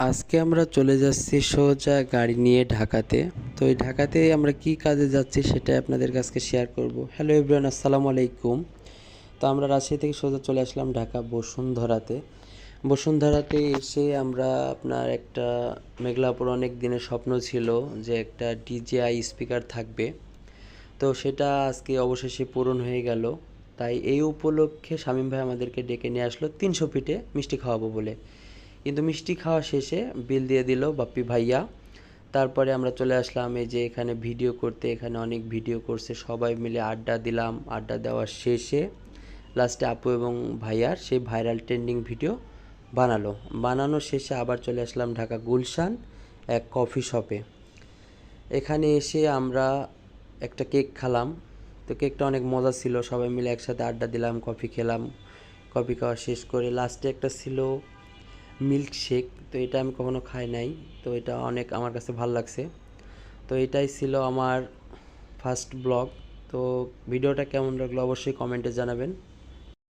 আজকে আমরা চলে যাচ্ছি সোজা গাড়ি নিয়ে ঢাকাতে। তো এই ঢাকাতে আমরা কি কাজে যাচ্ছি সেটাই আপনাদের কাছে শেয়ার করব। হ্যালো এভরিওয়ান, আসসালামু আলাইকুম। তো আমরা রাজশাহী থেকে সোজা চলে আসলাম ঢাকা বসুন্ধরাতে। বসুন্ধরাতে এসে আমরা আপনার একটা মেঘলাপুর অনেক দিনের স্বপ্ন ছিল যে একটা ডিজেআই স্পিকার থাকবে। তো সেটা আজকে অবশেষে পূরণ হয়ে গেল। তাই এই উপলক্ষে শামীম ভাই আমাদেরকে ডেকে নিয়ে আসলো 300 ফিটে মিষ্টি খাওয়াবো বলে। কিন্তু মিষ্টি খাওয়া শেষে বিল দিয়ে দিল বাপ্পি ভাইয়া। তারপরে আমরা চলে আসলাম এই যে এখানে ভিডিও করতে। এখানে অনেক ভিডিও করছে, সবাই মিলে আড্ডা দিলাম। আড্ডা দেওয়ার শেষে লাস্টে আপু এবং ভাইয়ার সেই ভাইরাল ট্রেন্ডিং ভিডিও বানানোর শেষে আবার চলে আসলাম ঢাকা গুলশান এক কফি শপে। এখানে এসে আমরা একটা কেক খেলাম। তো কেকটা অনেক মজা ছিল, সবাই মিলে একসাথে আড্ডা দিলাম, কফি খেলাম। কফি খাওয়া শেষ করে লাস্টে একটা ছিল মিল্ক শেক। তো এটা আমি কখনো খাই নাই, তো এটা অনেক আমার কাছে ভালো লাগছে। তো এটাই ছিল আমার ফার্স্ট ব্লগ। তো ভিডিওটা কেমন লাগলো অবশ্যই কমেন্টে জানাবেন।